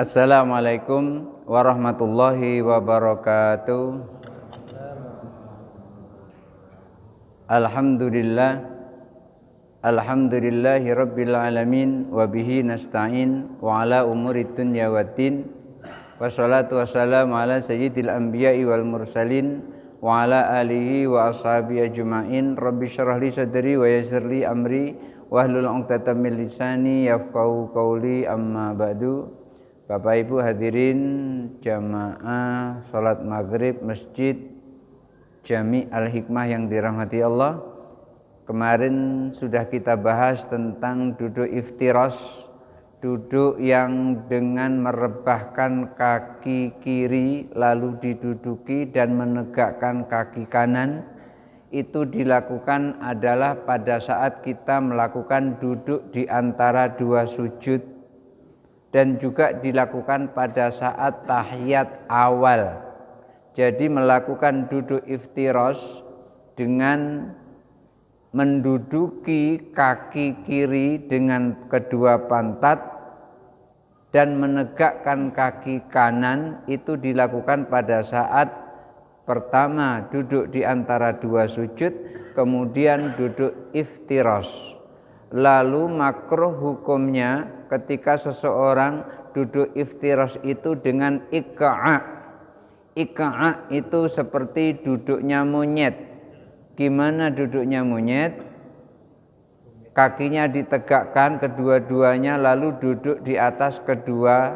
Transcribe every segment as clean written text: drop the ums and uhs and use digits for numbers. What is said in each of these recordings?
Assalamualaikum warahmatullahi wabarakatuh. Alhamdulillah, alhamdulillahi rabbil alamin, wa bihi nasta'in wa ala umuri dunya waddin. Wassalatu wassalamu ala sayyidil anbiya'i wal mursalin wa ala alihi wa ashabihi ajma'in. Rabbi syrah li sadri wa yassir li amri wahlul 'uqdatam min lisani yafqahu qawli, amma ba'du. Bapak Ibu hadirin jamaah salat maghrib Masjid Jami Al-Hikmah yang dirahmati Allah. Kemarin sudah kita bahas tentang duduk iftiras, duduk yang dengan merebahkan kaki kiri lalu diduduki dan menegakkan kaki kanan. Itu dilakukan adalah pada saat kita melakukan duduk di antara dua sujud, dan juga dilakukan pada saat tahiyat awal. Jadi melakukan duduk iftiras dengan menduduki kaki kiri dengan kedua pantat dan menegakkan kaki kanan, itu dilakukan pada saat pertama duduk di antara dua sujud, kemudian duduk iftiras. Lalu makruh hukumnya ketika seseorang duduk iftiras itu dengan iqa'. Iqa' itu seperti duduknya monyet. Gimana duduknya monyet? Kakinya ditegakkan kedua-duanya lalu duduk di atas kedua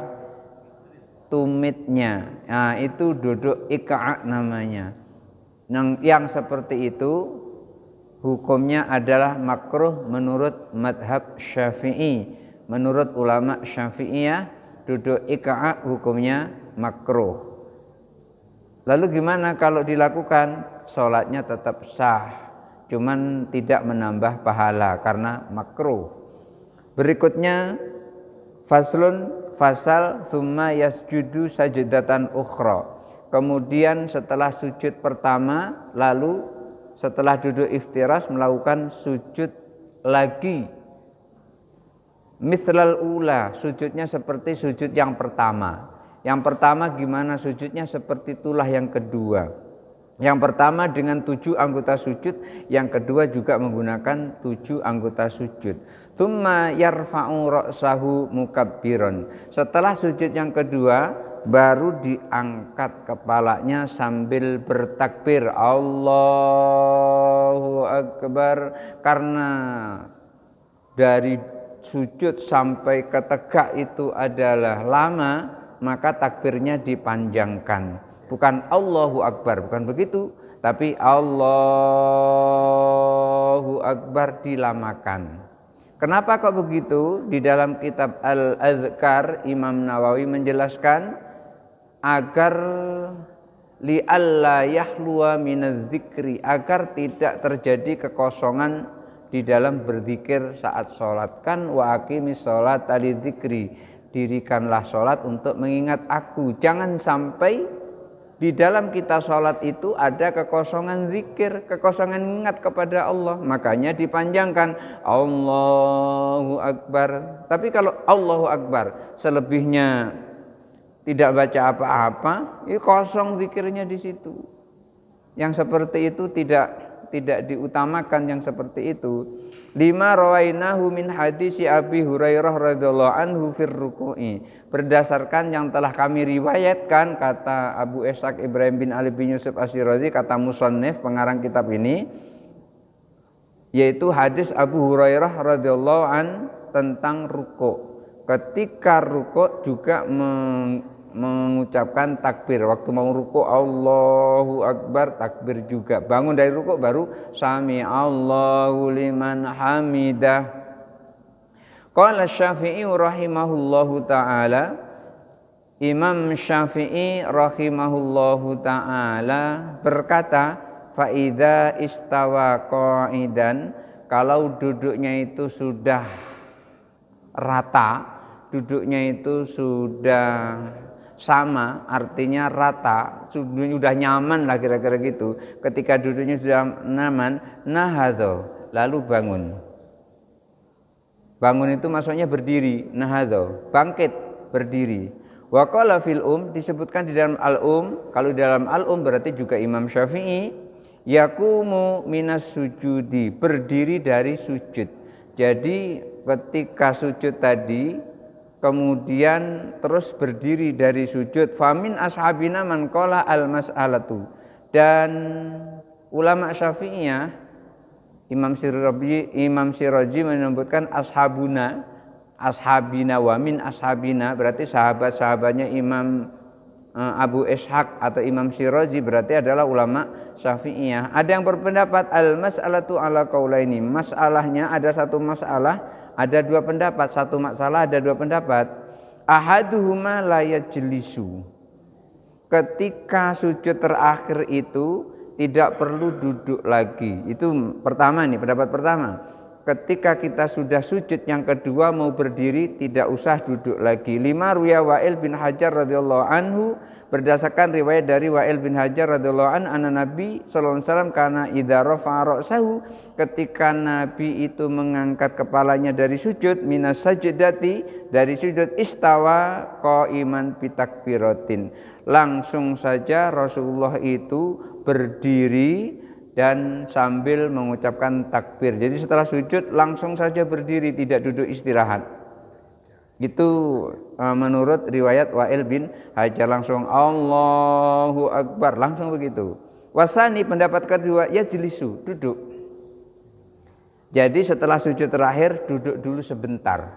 tumitnya. Nah, itu duduk iqa' namanya. Yang seperti itu hukumnya adalah makruh menurut madhab Syafi'i. Menurut ulama Syafi'iyah, duduk iqa' hukumnya makruh. Lalu gimana kalau dilakukan? Sholatnya tetap sah, cuman tidak menambah pahala karena makruh. Berikutnya fasal thumma yasjudu sajdatan ukhra. Kemudian setelah sujud pertama, lalu setelah duduk iftiras melakukan sujud lagi. Mithlal ula, sujudnya seperti sujud yang pertama. Yang pertama gimana sujudnya? Seperti itulah yang kedua. Yang pertama dengan 7 anggota sujud, yang kedua juga menggunakan 7 anggota sujud. Tsumma yarfa'u ra'sahu mukabbiran. Setelah sujud yang kedua, baru diangkat kepalanya sambil bertakbir, Allahu Akbar. Karena dari sujud sampai ke tegak itu adalah lama, maka takbirnya dipanjangkan. Bukan Allahu Akbar, bukan begitu, tapi Allahu Akbar dilamakan. Kenapa kok begitu? Di dalam kitab Al-Adhkar Imam Nawawi menjelaskan agar li'alla yahluwa minadz-dzikri, agar tidak terjadi kekosongan di dalam berzikir saat sholat. Kan wa aqimis sholat lidzikri, dirikanlah sholat untuk mengingat aku. Jangan sampai di dalam kita sholat itu ada kekosongan zikir, kekosongan ingat kepada Allah. Makanya dipanjangkan Allahu Akbar. Tapi kalau Allahu Akbar selebihnya tidak baca apa-apa, itu kosong zikirnya di situ. Yang seperti itu tidak diutamakan yang seperti itu. Lima rawainahu min hadisi Abi Hurairah radhiyallahu anhu fir ruku'i. Berdasarkan yang telah kami riwayatkan, kata Abu Ishaq Ibrahim bin Ali bin Yusuf Asyirazi, kata musannif pengarang kitab ini, yaitu hadis Abu Hurairah radhiyallahu an tentang ruku'. Ketika ruku' juga mengucapkan takbir. Waktu mau ruku' Allahu Akbar, takbir juga. Bangun dari ruku' baru sami Allahu liman hamidah. Qala Syafi'i rahimahullahu ta'ala, Imam Syafi'i rahimahullahu ta'ala berkata, fa idza istawa qa'idan, kalau duduknya itu sudah rata, duduknya itu sudah sama, artinya rata, sudah nyaman lah kira-kira gitu. Ketika duduknya sudah nyaman, nahadho, lalu bangun. Bangun itu maksudnya berdiri, nahadho, bangkit, berdiri. Wa qala fil disebutkan di dalam al-um, kalau di dalam al-um berarti juga Imam Syafi'i, yaqumu minas sujudi, berdiri dari sujud. Jadi ketika sujud tadi kemudian terus berdiri dari sujud, famin ashabina man qala al-mas'alatu. Dan ulama Syafi'iyah Imam Syirazi menyebutkan ashabina wa min ashabina, berarti sahabat-sahabatnya Imam Abu Ishaq atau Imam Syirazi berarti adalah ulama Syafi'iyah. Ada yang berpendapat al-mas'alatu ala qaulaini, masalahnya ada satu masalah, ada dua pendapat, satu masalah ada dua pendapat. Ahaduhuma la yajlisu, ketika sujud terakhir itu tidak perlu duduk lagi. Itu pertama nih, pendapat pertama. Ketika kita sudah sujud yang kedua mau berdiri tidak usah duduk lagi. 5 ruya Wa'il bin Hajar radhiyallahu anhu, berdasarkan riwayat dari Wa'il bin Hajar radhiyallahu anhu, anna Nabi sallallahu alaihi wasallam kana idza rafa'a ra'sahu, ketika Nabi itu mengangkat kepalanya dari sujud, minas sajdati, dari sujud, istawa qa'iman bitakbiratin, langsung saja Rasulullah itu berdiri dan sambil mengucapkan takbir. Jadi setelah sujud langsung saja berdiri, tidak duduk istirahat. Itu menurut riwayat Wa'il bin Hajar, langsung Allahu Akbar, langsung begitu. Wasani, pendapat kedua, yajlisu, duduk. Jadi setelah sujud terakhir duduk dulu sebentar,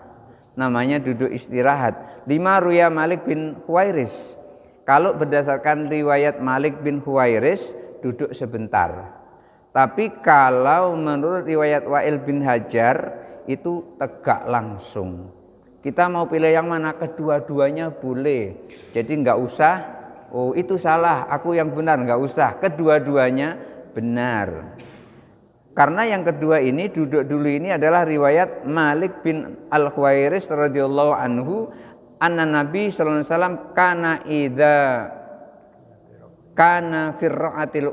namanya duduk istirahat. 5 ruya Malik bin Huwairis, kalau berdasarkan riwayat Malik bin Huwairis duduk sebentar. Tapi kalau menurut riwayat Wa'il bin Hajar itu tegak langsung. Kita mau pilih yang mana? Kedua-duanya boleh. Jadi enggak usah, oh itu salah, aku yang benar, enggak usah. Kedua-duanya benar. Karena yang kedua ini, duduk dulu ini adalah riwayat Malik bin Al-Huwairis radhiyallahu anhu, anna Nabi sallallahu alaihi wasallam kana firra'atil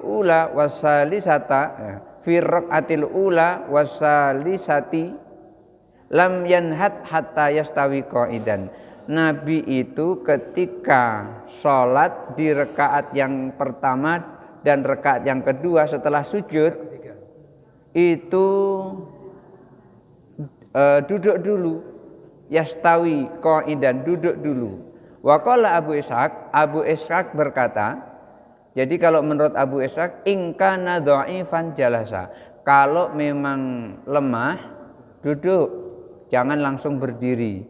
ula wasalisati lam yanhat hatta yastawi qa'idan. Nabi itu ketika sholat di rakaat yang pertama dan rakaat yang kedua setelah sujud itu duduk dulu, yastawi qa'idan, duduk dulu. Wa qala Abu Ishaq berkata, jadi kalau menurut Abu Ishaq, in kana dha'ifan jalasa, kalau memang lemah duduk, jangan langsung berdiri.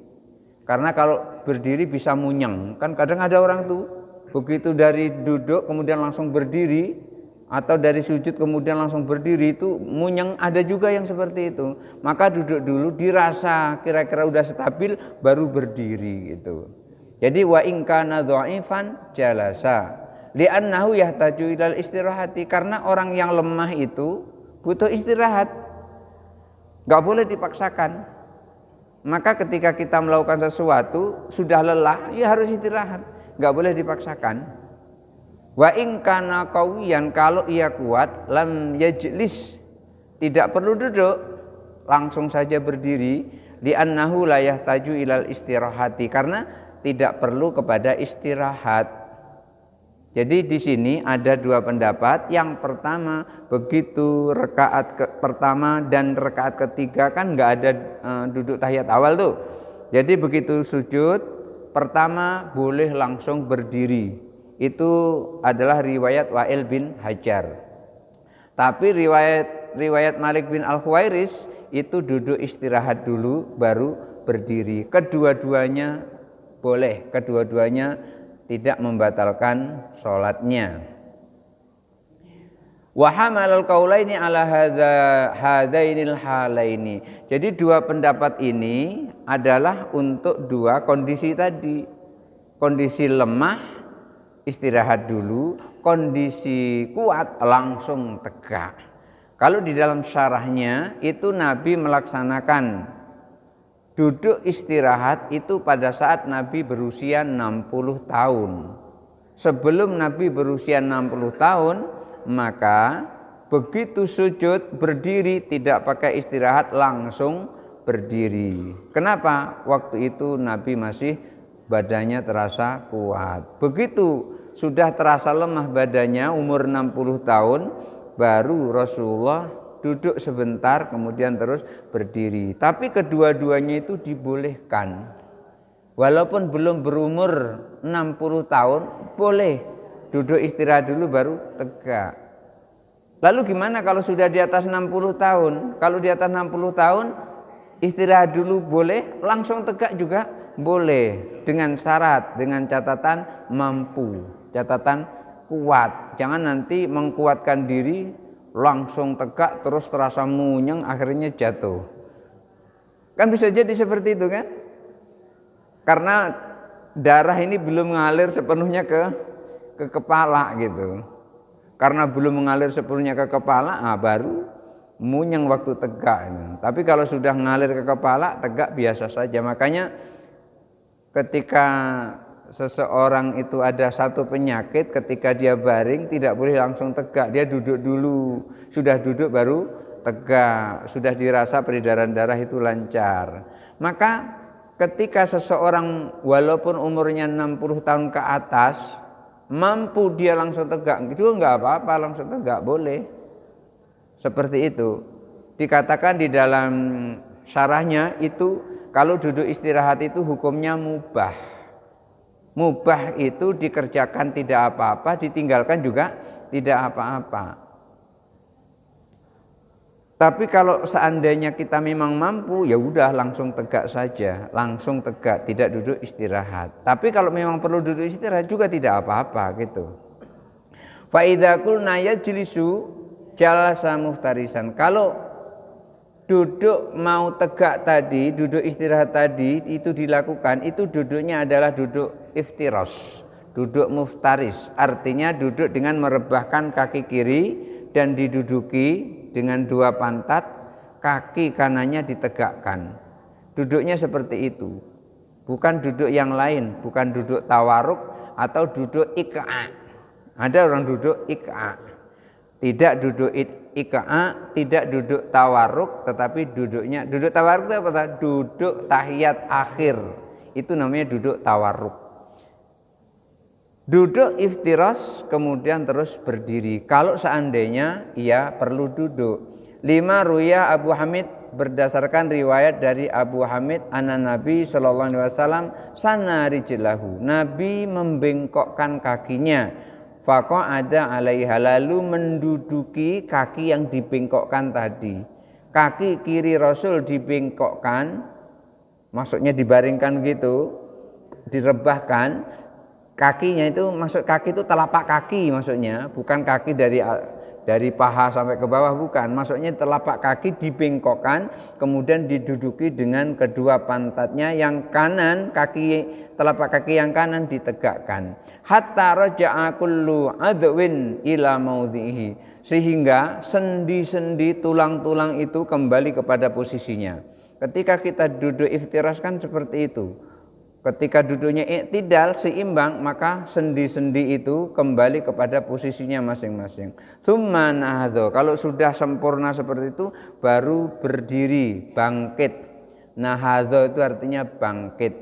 Karena kalau berdiri bisa munyeng. Kan kadang ada orang tuh begitu dari duduk kemudian langsung berdiri, atau dari sujud kemudian langsung berdiri, itu munyeng, ada juga yang seperti itu. Maka duduk dulu, dirasa kira-kira udah stabil baru berdiri gitu. Jadi wa in kana dha'ifan jalasa li'annahu yahtaju ilal istirahati, karena orang yang lemah itu butuh istirahat, gak boleh dipaksakan. Maka ketika kita melakukan sesuatu sudah lelah, ya harus istirahat, gak boleh dipaksakan. Wa in kana qawiyan, kalau ia kuat, lam yajlis, tidak perlu duduk, langsung saja berdiri, li'annahu la yahtaju ilal istirahati, karena tidak perlu kepada istirahat. Jadi di sini ada dua pendapat. Yang pertama, begitu rakaat pertama dan rakaat ketiga kan nggak ada duduk tahiyat awal tuh. Jadi begitu sujud pertama boleh langsung berdiri. Itu adalah riwayat Wa'il bin Hajar. Tapi riwayat Malik bin Al-Huwairis itu duduk istirahat dulu baru berdiri. Kedua-duanya boleh, kedua-duanya tidak membatalkan sholatnya. Wa hamalal qaulaini ala hadainil halaini. Jadi dua pendapat ini adalah untuk dua kondisi tadi. Kondisi lemah istirahat dulu, kondisi kuat langsung tegak. Kalau di dalam syarahnya itu Nabi melaksanakan duduk istirahat itu pada saat Nabi berusia 60 tahun. Sebelum Nabi berusia 60 tahun, maka begitu sujud berdiri, tidak pakai istirahat, langsung berdiri. Kenapa? Waktu itu Nabi masih badannya terasa kuat. Begitu sudah terasa lemah badannya umur 60 tahun, baru Rasulullah duduk sebentar kemudian terus berdiri. Tapi kedua-duanya itu dibolehkan. Walaupun belum berumur 60 tahun, boleh duduk istirahat dulu baru tegak. Lalu gimana kalau sudah di atas 60 tahun? Kalau di atas 60 tahun istirahat dulu boleh, langsung tegak juga boleh, dengan syarat, dengan catatan mampu, catatan kuat. Jangan nanti mengkuatkan diri langsung tegak terus terasa munyeng akhirnya jatuh. Kan bisa jadi seperti itu kan? Karena darah ini belum mengalir sepenuhnya ke kepala gitu. Karena belum mengalir sepenuhnya ke kepala, baru munyeng waktu tegak. Tapi kalau sudah mengalir ke kepala, tegak biasa saja. Makanya ketika seseorang itu ada satu penyakit, ketika dia baring tidak boleh langsung tegak, dia duduk dulu. Sudah duduk baru tegak, sudah dirasa peredaran darah itu lancar. Maka ketika seseorang walaupun umurnya 60 tahun ke atas, mampu dia langsung tegak, itu enggak apa-apa, langsung tegak boleh. Seperti itu. Dikatakan di dalam syarahnya itu kalau duduk istirahat itu hukumnya mubah. Mubah itu dikerjakan tidak apa-apa, ditinggalkan juga tidak apa-apa. Tapi kalau seandainya kita memang mampu, ya udah langsung tegak saja, langsung tegak, tidak duduk istirahat. Tapi kalau memang perlu duduk istirahat juga tidak apa-apa gitu. Fa idza qulna yajlisu jalasa muftarisan. Kalau duduk mau tegak tadi, duduk istirahat tadi itu dilakukan, itu duduknya adalah duduk iftiros, duduk muftaris. Artinya duduk dengan merebahkan kaki kiri dan diduduki dengan dua pantat, kaki kanannya ditegakkan. Duduknya seperti itu. Bukan duduk yang lain, bukan duduk tawaruk atau duduk ik'a. Ada orang duduk ik'a. Tidak duduk ik'a, tidak duduk tawaruk, tetapi duduk tawaruk itu apa? Duduk tahiyat akhir. Itu namanya duduk tawaruk. Duduk iftiras kemudian terus berdiri. Kalau seandainya ia perlu duduk. 5 ruya Abu Hamid berdasarkan riwayat dari Abu Hamid Nabi sallallahu alaihi wasallam sana rijlahu. Nabi membengkokkan kakinya. Faqa'ada alaiha, lalu menduduki kaki yang dibengkokkan tadi. Kaki kiri Rasul dibengkokkan, maksudnya dibaringkan gitu, direbahkan. Kakinya itu maksud kaki itu telapak kaki maksudnya, bukan kaki dari paha sampai ke bawah, bukan. Maksudnya telapak kaki dibengkokkan kemudian diduduki dengan kedua pantatnya yang kanan, telapak kaki yang kanan ditegakkan. Hatta raja'a kullu adwin ila maudhihi, sehingga sendi-sendi tulang-tulang itu kembali kepada posisinya. Ketika kita duduk iftiras kan seperti itu. Ketika duduknya i'tidal, seimbang, maka sendi-sendi itu kembali kepada posisinya masing-masing. Tsumma nahadha, kalau sudah sempurna seperti itu baru berdiri, bangkit. Nahadha itu artinya bangkit.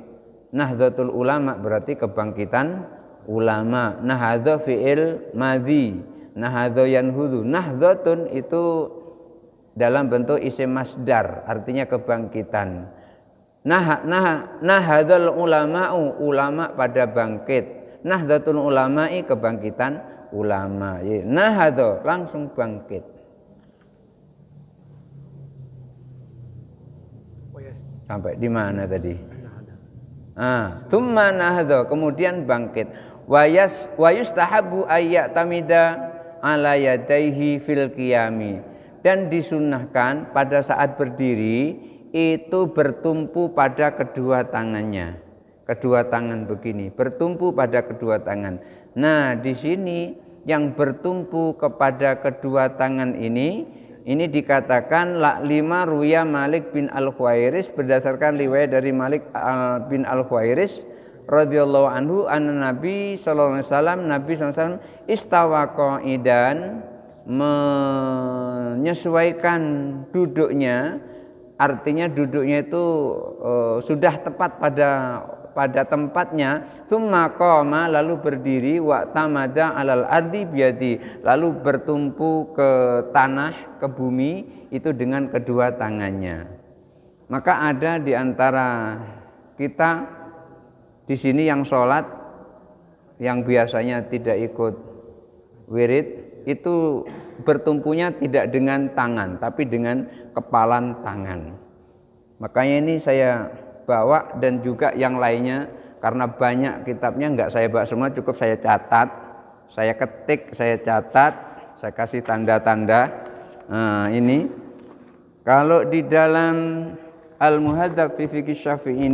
Nahdhatul ulama berarti kebangkitan ulama. Nahadha fi'il madhi, nahadha yanhudhu. Nahdhatun itu dalam bentuk isim masdar, artinya kebangkitan. Nahadzal ulama'u, ulama pada bangkit. Nahdlatul ulama'i, kebangkitan ulama. Nahadha langsung bangkit. Sampai di mana tadi? Tsumma nahadha, kemudian bangkit. Wa yustahabu ayyatamida ala yadaihi fil qiyami, dan disunnahkan pada saat berdiri itu bertumpu pada kedua tangannya. Kedua tangan begini, bertumpu pada kedua tangan. Nah, di sini yang bertumpu kepada kedua tangan ini dikatakan 5 ruya Malik bin Al-Khuwairis, berdasarkan riwayat dari Malik bin Al-Khuwairis radhiyallahu anhu, Nabi sallallahu alaihi wasallam, Nabi sallallahu alaihi wasallam istawa qa'idan, menyesuaikan duduknya. Artinya duduknya itu sudah tepat pada pada tempatnya, tsumma qama lalu berdiri, wa tamada alal ardi biyadi lalu bertumpu ke tanah, ke bumi itu dengan kedua tangannya. Maka ada di antara kita di sini yang sholat yang biasanya tidak ikut wirid itu bertumpunya tidak dengan tangan tapi dengan kepalan tangan. Makanya ini saya bawa dan juga yang lainnya karena banyak kitabnya enggak saya bawa semua, cukup saya catat, saya ketik, saya catat, saya kasih tanda-tanda. Nah, ini kalau di dalam Al-Muhadzab fi Fiqh Syafi'i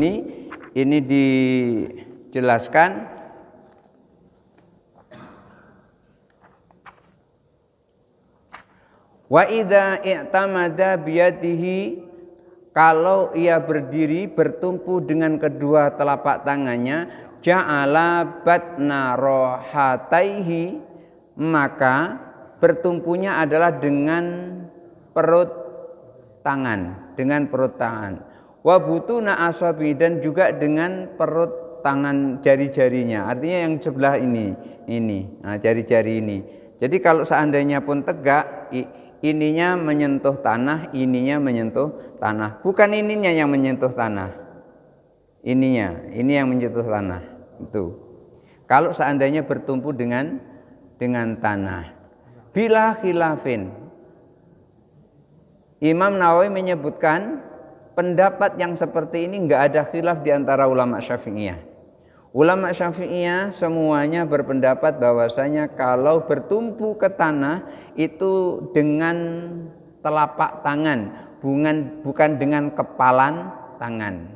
ini dijelaskan wa idza i'tamada biyadihi kalau ia berdiri bertumpu dengan kedua telapak tangannya, ja'ala batna rohataihi maka bertumpunya adalah dengan perut tangan, dengan perut tangan. Wa butuna asabi dan juga dengan perut tangan jari-jarinya. Artinya yang sebelah ini. Nah, jari-jari ini. Jadi kalau seandainya pun tegak, ininya menyentuh tanah, ininya menyentuh tanah. Bukan ininya yang menyentuh tanah. Ininya, ini yang menyentuh tanah. Itu. Kalau seandainya bertumpu dengan tanah. Bila khilafin. Imam Nawawi menyebutkan pendapat yang seperti ini enggak ada khilaf di antara ulama Syafi'iyah. Ulama Syafi'iyah semuanya berpendapat bahwasanya kalau bertumpu ke tanah itu dengan telapak tangan, bukan dengan kepalan tangan.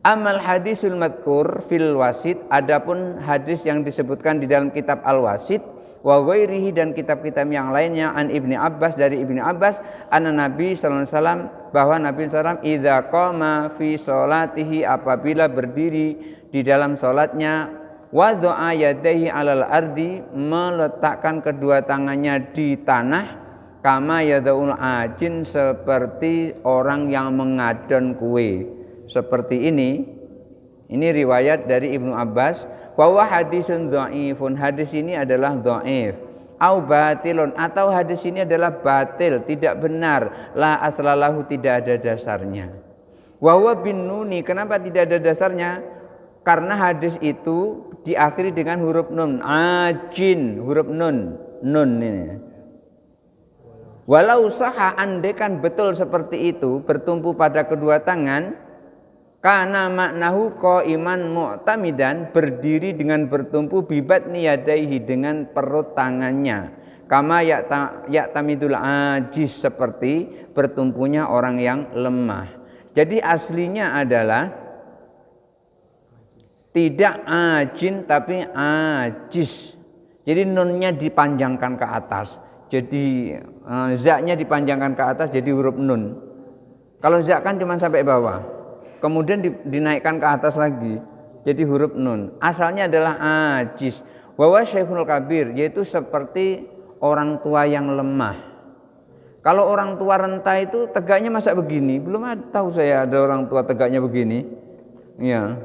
Amal hadisul madkur fil wasid, adapun hadis yang disebutkan di dalam kitab Al-Wasid wa ghairihi dan kitab-kitab yang lainnya an Ibni Abbas dari Ibni Abbas anna Nabi sallallahu alaihi wasallam bahwa Nabi sallallahu idza qama fi sholatihi apabila berdiri di dalam salatnya wa do'a yadayhi alal ardi meletakkan kedua tangannya di tanah kama yadaul ajin seperti orang yang mengadon kue seperti ini riwayat dari Ibnu Abbas bahwa hadisun dhaifun, hadis ini adalah dhaif au batilun atau hadis ini adalah batil, tidak benar, la aslalahu tidak ada dasarnya. Wa huwa bin nuni, kenapa tidak ada dasarnya? Karena hadis itu diakhiri dengan huruf nun, ajin, huruf nun ini. Walau sahha andekan betul seperti itu, bertumpu pada kedua tangan, kana maknahu qaiman mu'tamidan, berdiri dengan bertumpu bibat niyadaihi dengan perut tangannya, kama ya'tamidul ajiz seperti bertumpunya orang yang lemah. Jadi aslinya adalah tidak ajin tapi ajiz. Jadi nunnya dipanjangkan ke atas. Jadi zaknya dipanjangkan ke atas jadi huruf nun. Kalau zak kan cuma sampai bawah. Kemudian dinaikkan ke atas lagi jadi huruf nun. Asalnya adalah ajiz. Wa syaikhul kabir, yaitu seperti orang tua yang lemah. Kalau orang tua renta itu tegaknya masa begini? Belum tahu saya ada orang tua tegaknya begini. Ya.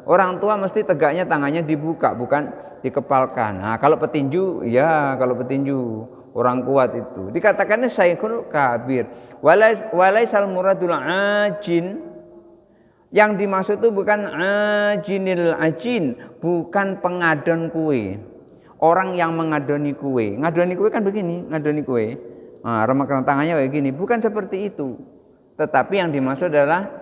Orang tua mesti tegaknya tangannya dibuka, bukan dikepalkan. Nah, kalau petinju, ya kalau petinju orang kuat itu dikatakannya syaikhul kabir. Walaisal muradul ajin, yang dimaksud itu bukan ajinil ajin, bukan pengadon kue. Orang yang mengadoni kue. Ngadoni kue kan begini, ngadoni kue. Nah, remakan tangannya kayak gini, bukan seperti itu. Tetapi yang dimaksud adalah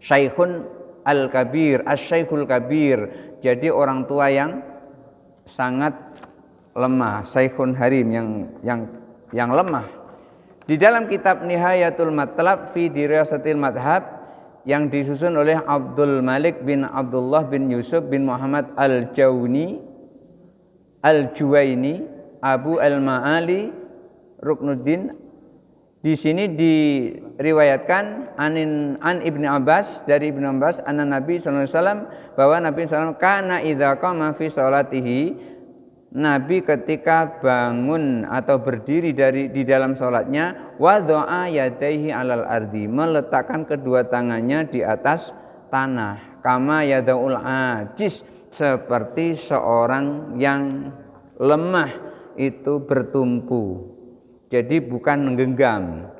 syaikhun al-kabir, asy-syaikhul kabir. Jadi orang tua yang sangat lemah, syaikhun harim yang lemah. Di dalam kitab Nihayatul Matlab fi Dirasatil Madhab yang disusun oleh Abdul Malik bin Abdullah bin Yusuf bin Muhammad al-Juwaini Abu al-Ma'ali Ruknuddin. Di sini diriwayatkan an Ibnu Abbas dari Ibnu Abbas anna Nabi sallallahu alaihi wasallam bahwa Nabi sallallahu alaihi wasallam kana idza qama fi sholatihi, Nabi ketika bangun atau berdiri di dalam sholatnya, wadha'a yadaihi alal ardi, meletakkan kedua tangannya di atas tanah. kama yadaul ajiz, seperti seorang yang lemah itu bertumpu. Jadi bukan menggenggam.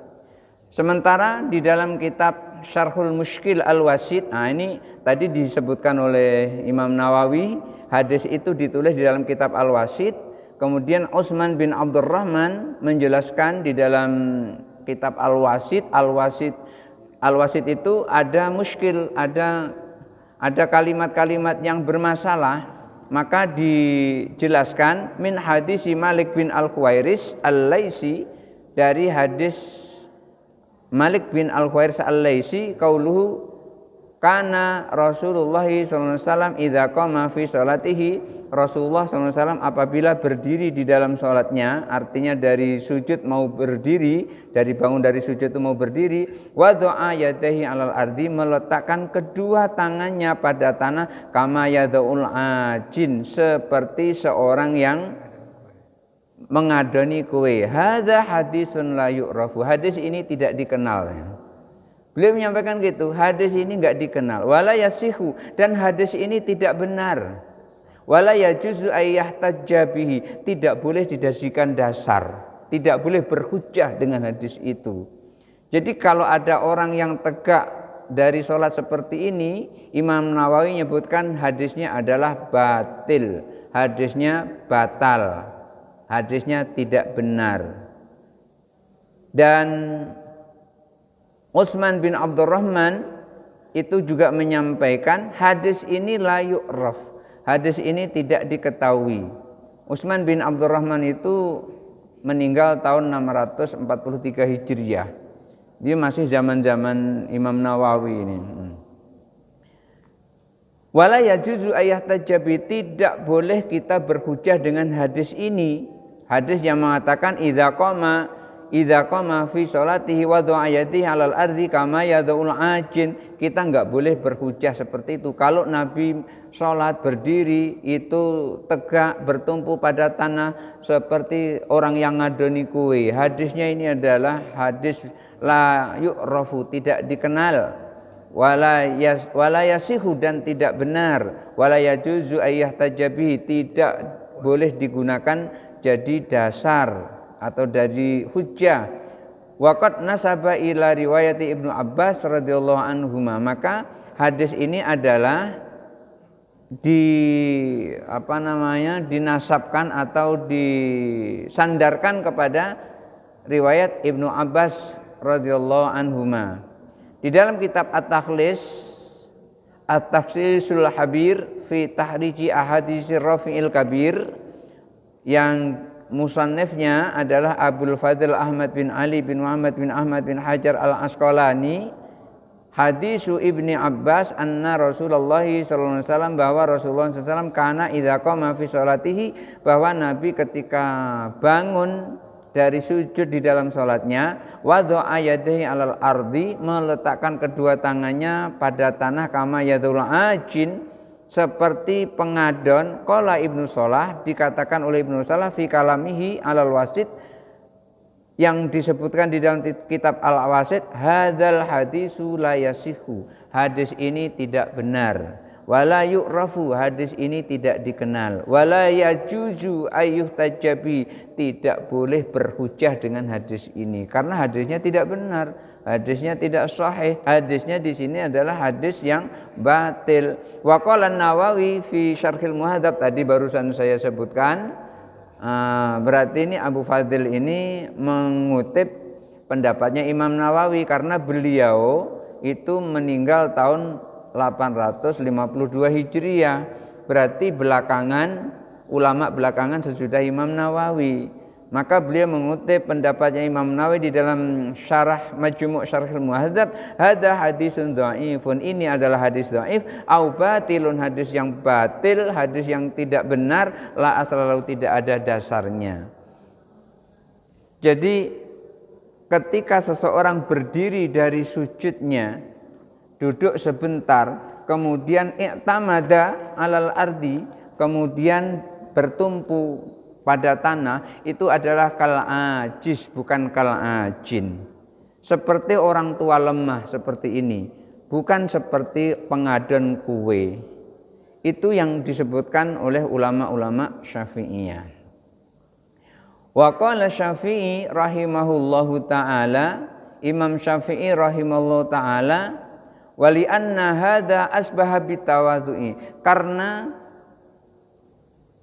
Sementara di dalam kitab Syarhul Mushkil Al-Wasit, ini tadi disebutkan oleh Imam Nawawi, hadis itu ditulis di dalam kitab Al-Wasit. Kemudian Utsman bin Abdurrahman menjelaskan di dalam kitab Al-Wasit. Al-Wasit itu ada muskil, ada kalimat-kalimat yang bermasalah, maka dijelaskan min hadis Malik bin Al-Khuwairis Al-Laisi, dari hadis Malik bin Al-Khuwairis Al-Laisi, qauluhu kana Rasulullah sallallahu alaihi wasallam idza qama fi salatihi, Rasulullah sallallahu alaihi wasallam apabila berdiri di dalam salatnya, artinya dari sujud mau berdiri, dari bangun dari sujud itu mau berdiri, wa do'a yadaihi alal ardi, meletakkan kedua tangannya pada tanah, kama yadaul ajin, seperti seorang yang mengadoni kue. Hadza hadisun la yu'rafu, hadis ini tidak dikenal. Beliau menyampaikan gitu, hadis ini enggak dikenal. Wala yasihu, dan hadis ini tidak benar. Wala yajuzu ayyahtajja bihi, tidak boleh dijadikan dasar, tidak boleh berhujjah dengan hadis itu. Jadi kalau ada orang yang tegak dari sholat seperti ini, Imam Nawawi menyebutkan hadisnya adalah batil, hadisnya batal, hadisnya tidak benar. Dan Utsman bin Abdurrahman itu juga menyampaikan hadis ini la yu'raf, hadis ini tidak diketahui. Utsman bin Abdurrahman itu meninggal tahun 643 Hijriah. Dia masih zaman-zaman Imam Nawawi ini. Wala yajuzu ayyahtajabi, tidak boleh kita berhujjah dengan hadis ini. Hadis yang mengatakan idza qama fi sholatihi wa do'a yadihi 'alal ardi kama yad'ul ajin, kita enggak boleh berhujjah seperti itu. Kalau Nabi sholat berdiri itu tegak bertumpu pada tanah seperti orang yang ngadoni kue. Hadisnya ini adalah hadis la yu'rafu, tidak dikenal. Wala yasihu, dan tidak benar. Wala yajuzu ayyahtajabi, tidak boleh digunakan jadi dasar atau dari hujjah. Waqad nasaba ila riwayati Ibnu Abbas radhiyallahu anhuma, maka hadis ini adalah dinasabkan atau disandarkan kepada riwayat Ibnu Abbas radhiyallahu anhuma. Di dalam kitab At-Takhsisul Habir fi Tahriji Ahaditsir Rafi'il Kabir, yang musannifnya adalah Abdul Fadil Ahmad bin Ali bin Muhammad bin Ahmad bin Hajar al-Asqalani, hadisu Ibni Abbas anna Rasulullah sallallahu alaihi wasallam, bahwa Rasulullah sallallahu alaihi wasallam kana idza qama fi sholatihi, bahwa Nabi ketika bangun dari sujud di dalam salatnya, wa do'a yadaihi alal ardi, meletakkan kedua tangannya pada tanah, kama yadul ajin, seperti pengadon. Qala Ibnu Shalah, dikatakan oleh Ibnu Shalah fi kalamihi alal wasit, yang disebutkan di dalam kitab Al-Wasit, hadzal hadisu la yasihu, hadis ini tidak benar. Wala yu'rafu, hadis ini tidak dikenal. Wala yajuzu ayyuhtajabi, tidak boleh berhujjah dengan hadis ini karena hadisnya tidak benar, hadisnya tidak sahih, hadisnya di sini adalah hadis yang batil. Wa qala Nawawi fi Syarhil Muhadzab, tadi barusan saya sebutkan. Berarti ini Abu Fadil ini mengutip pendapatnya Imam Nawawi karena beliau itu meninggal tahun 852 Hijriah, berarti ulama belakangan sesudah Imam Nawawi. Maka beliau mengutip pendapatnya Imam Nawawi di dalam syarah Majmu' Syarhil Muhadzab, hadza hadisun dhaifun, ini adalah hadis dhaif, au batilun, hadis yang batil, hadis yang tidak benar, la aslalahu, tidak ada dasarnya. Jadi ketika seseorang berdiri dari sujudnya, duduk sebentar, kemudian i'tamada alal ardi, kemudian bertumpu pada tanah, itu adalah kal ajiz, bukan kal ajin. Seperti orang tua lemah seperti ini. bukan seperti pengadon kue. Itu yang disebutkan oleh ulama-ulama Syafi'iyah. Wa qala Syafi'i rahimahullahu taala, Imam Syafi'i rahimahullahu taala, wali anna hadza asbaha bitawadhu'i, karena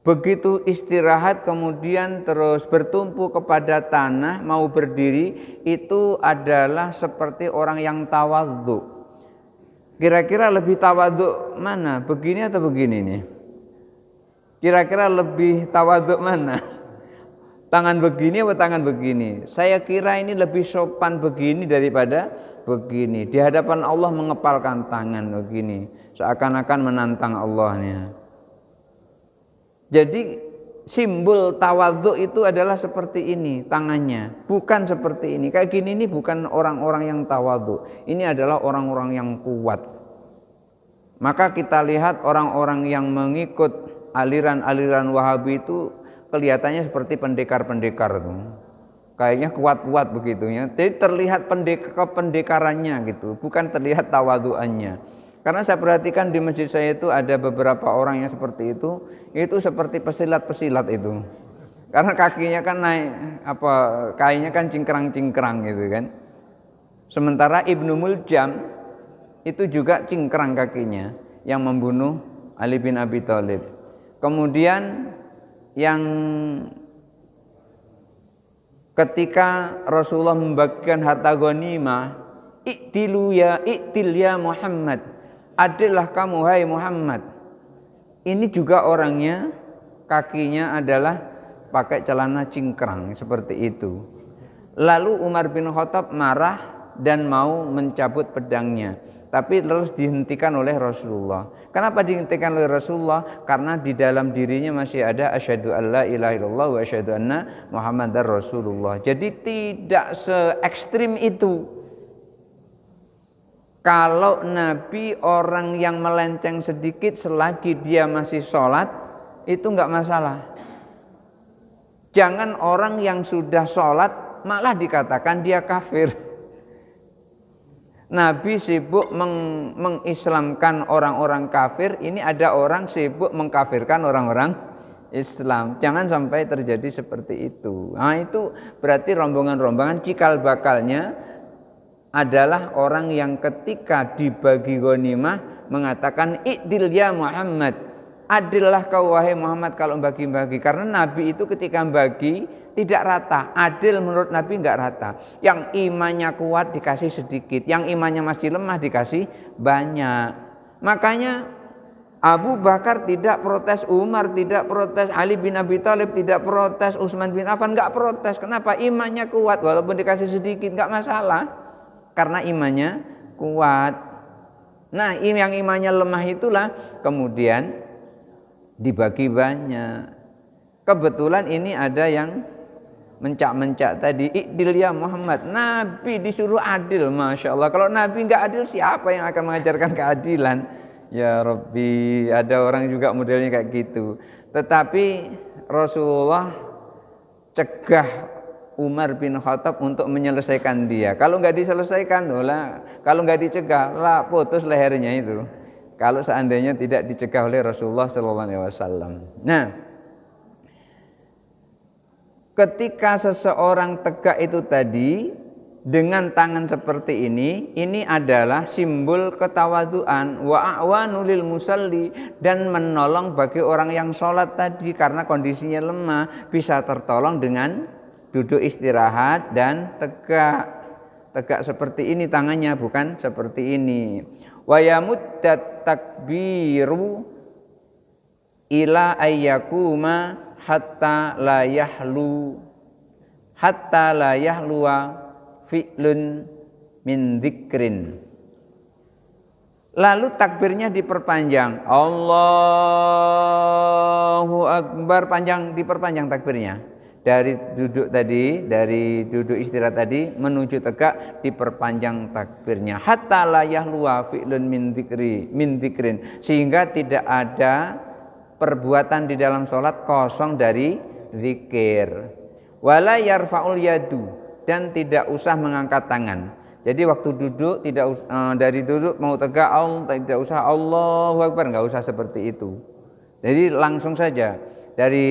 begitu istirahat kemudian terus bertumpu kepada tanah mau berdiri, itu adalah seperti orang yang tawadhu. Kira-kira lebih tawadhu mana? Begini atau begini nih? Kira-kira lebih tawadhu mana? Tangan begini atau tangan begini? Saya kira ini lebih sopan begini daripada begini. Di hadapan Allah mengepalkan tangan begini, seakan-akan menantang Allahnya. Jadi simbol tawadhu itu adalah seperti ini tangannya, bukan seperti ini. Kayak gini ini bukan orang-orang yang tawadhu. Ini adalah orang-orang yang kuat. Maka kita lihat orang-orang yang mengikut aliran-aliran Wahabi itu kelihatannya seperti pendekar-pendekar itu. Kayaknya kuat-kuat begitu ya. Jadi terlihat pendekarannya gitu, bukan terlihat tawadhuannya. Karena saya perhatikan di masjid saya itu ada beberapa orang yang seperti itu seperti pesilat-pesilat itu. Karena kakinya kan naik kayaknya kan cingkrang-cingkrang gitu kan. Sementara Ibnu Muljam itu juga cingkrang kakinya yang membunuh Ali bin Abi Thalib. Kemudian yang ketika Rasulullah membagikan harta ghanimah, iktil ya Muhammad, adillah kamu hai Muhammad. Ini juga orangnya kakinya adalah pakai celana cingkrang seperti itu. Lalu Umar bin Khattab marah dan mau mencabut pedangnya, tapi terus dihentikan oleh Rasulullah. Kenapa dihentikan oleh Rasulullah? Karena di dalam dirinya masih ada asyhadu alla ilaha illallah wa asyhadu anna Muhammadar Rasulullah. Jadi tidak se ekstrim itu. Kalau Nabi orang yang melenceng sedikit selagi dia masih sholat, itu enggak masalah. Jangan orang yang sudah sholat malah dikatakan dia kafir. Nabi sibuk mengislamkan orang-orang kafir, ini ada orang sibuk mengkafirkan orang-orang Islam. Jangan sampai terjadi seperti itu. Nah, itu berarti rombongan-rombongan cikal bakalnya adalah orang yang ketika dibagi ghanimah mengatakan i'dil ya Muhammad, adillah kau wahai Muhammad kalau bagi-bagi. Karena Nabi itu ketika bagi tidak rata, adil menurut Nabi enggak rata. Yang imannya kuat dikasih sedikit, yang imannya masih lemah dikasih banyak. Makanya Abu Bakar tidak protes, Umar tidak protes, Ali bin Abi Thalib tidak protes, Utsman bin Affan enggak protes. Kenapa? Imannya kuat, walaupun dikasih sedikit enggak masalah. Karena imannya kuat. Nah, yang imannya lemah itulah kemudian dibagi banyak. Kebetulan ini ada yang mencak-mencak tadi, i'dil ya Muhammad. Nabi disuruh adil, Masya Allah. Kalau Nabi enggak adil, siapa yang akan mengajarkan keadilan? Ya Rabbi, ada orang juga modelnya kayak gitu. Tetapi Rasulullah cegah Umar bin Khattab untuk menyelesaikan dia. Kalau enggak diselesaikan, kalau enggak dicegah, lah putus lehernya itu. Kalau seandainya tidak dicegah oleh Rasulullah SAW. Nah, ketika seseorang tegak itu tadi dengan tangan seperti ini adalah simbol ketawaduan, wa a'wanu lil musalli, dan menolong bagi orang yang sholat tadi karena kondisinya lemah, bisa tertolong dengan duduk istirahat dan tegak seperti ini tangannya, bukan seperti ini. Wa yamuddat takbiru ila ayyakuma hatta la yahluwa fi'lun min dzikrin. Lalu takbirnya diperpanjang, Allahu Akbar, diperpanjang takbirnya. Dari duduk istirahat tadi menuju tegak diperpanjang takbirnya. Hatta la yahluwa fi'lun min dzikrin, sehingga tidak ada perbuatan di dalam sholat kosong dari zikir. Wala yarfa'ul yadu, dan tidak usah mengangkat tangan. Jadi waktu duduk dari duduk mau tegak tidak usah Allahu Akbar, enggak usah seperti itu. Jadi langsung saja dari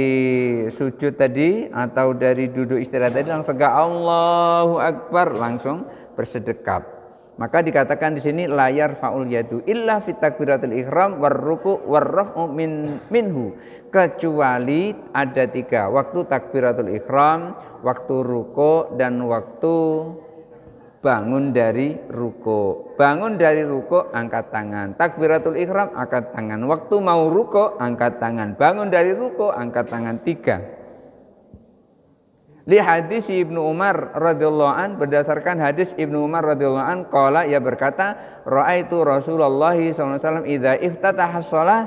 sujud tadi atau dari duduk istirahat tadi langsung tegak Allahu Akbar, langsung bersedekap. Maka dikatakan di sini layar faul yadu illa fit takbiratul ihram warruku warrafu minhu, kecuali ada 3, waktu takbiratul ihram, waktu ruku, dan waktu bangun dari ruku. Bangun dari ruku angkat tangan, takbiratul ihram angkat tangan, waktu mau ruku angkat tangan, bangun dari ruku angkat tangan. 3. Li hadis Ibnu Umar radhiyallahu an, berdasarkan hadis Ibnu Umar radhiyallahu an, qala, ia berkata, raaitu Rasulullah sallallahu alaihi wasallam idza iftataha shalah,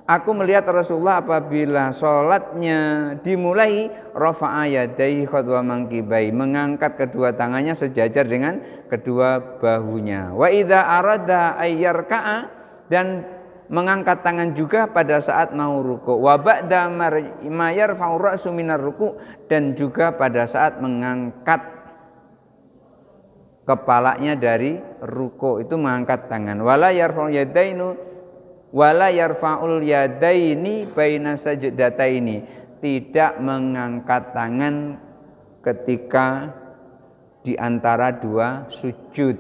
aku melihat Rasulullah apabila salatnya dimulai, rafa'a yadayhi khadwa mankibai, mengangkat kedua tangannya sejajar dengan kedua bahunya. Wa idza arada ayyarka'a, dan mengangkat tangan juga pada saat mau ruku. Wa ba'da ma yarfa'u ra'su minar ruku, dan juga pada saat mengangkat kepalanya dari ruku itu mengangkat tangan. Wala yarfa'ul yadaini baina sajdataini, tidak mengangkat tangan ketika di antara 2 sujud.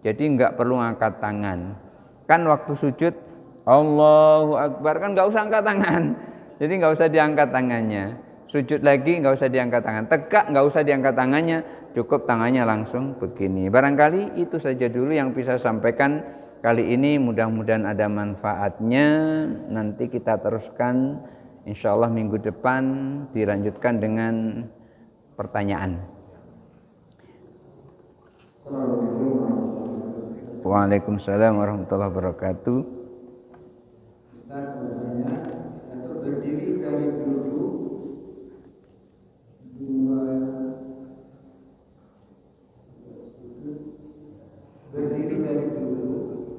Jadi enggak perlu angkat tangan. Kan waktu sujud Allahu Akbar kan nggak usah angkat tangan, jadi nggak usah diangkat tangannya. Sujud lagi nggak usah diangkat tangan, tegak nggak usah diangkat tangannya, cukup tangannya langsung begini. Barangkali itu saja dulu yang bisa sampaikan kali ini, mudah-mudahan ada manfaatnya. Nanti kita teruskan insyaallah minggu depan, dilanjutkan dengan pertanyaan. Waalaikumsalam warahmatullahi wabarakatuh. Satu, berdiri dari duduk. 2, berdiri dari duduk.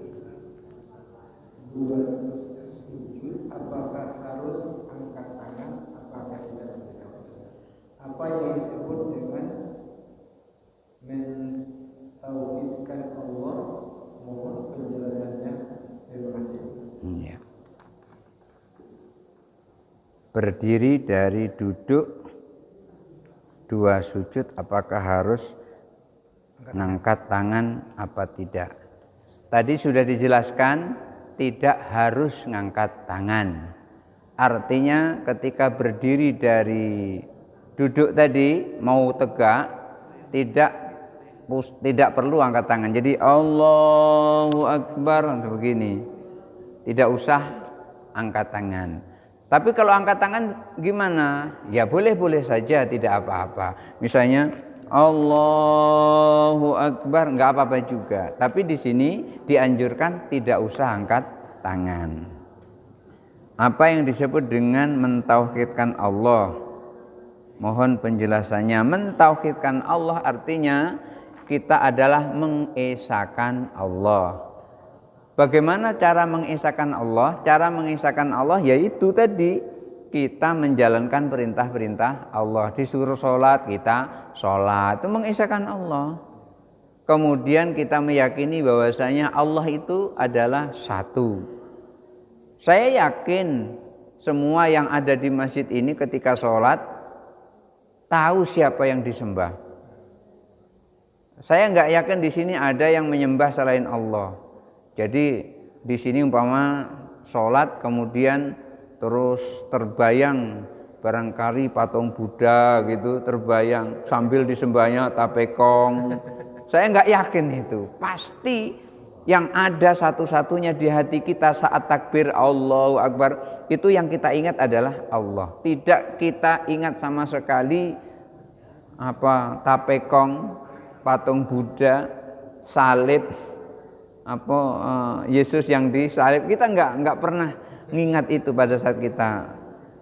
2, sujud. Apakah harus angkat tangan? Apakah tidak? Apa yang disebut dengan mentauhidkan Allah? Mohon penjelasannya. Terima kasih. Ya. Berdiri dari duduk, 2 sujud, apakah harus mengangkat tangan apa tidak? Tadi sudah dijelaskan tidak harus mengangkat tangan. Artinya ketika berdiri dari duduk tadi mau tegak tidak perlu angkat tangan. Jadi Allahu Akbar begini, tidak usah angkat tangan. Tapi kalau angkat tangan gimana? Ya boleh-boleh saja, tidak apa-apa. Misalnya Allahu Akbar, enggak apa-apa juga. Tapi di sini dianjurkan tidak usah angkat tangan. Apa yang disebut dengan mentauhidkan Allah? Mohon penjelasannya. Mentauhidkan Allah artinya kita adalah mengesakan Allah. Bagaimana cara mengesahkan Allah? Cara mengesahkan Allah yaitu tadi kita menjalankan perintah-perintah Allah. Disuruh sholat, kita sholat, itu mengesahkan Allah. Kemudian kita meyakini bahwasanya Allah itu adalah satu. Saya yakin semua yang ada di masjid ini ketika sholat tahu siapa yang disembah. Saya nggak yakin di sini ada yang menyembah selain Allah. Jadi di sini umpama sholat kemudian terus terbayang barangkali patung Buddha gitu terbayang sambil disembahnya tapekong. Saya nggak yakin itu. Pasti yang ada satu-satunya di hati kita saat takbir Allahu Akbar itu yang kita ingat adalah Allah. Tidak kita ingat sama sekali tapekong, patung Buddha, salib, Yesus yang disalib. Kita nggak pernah mengingat itu pada saat kita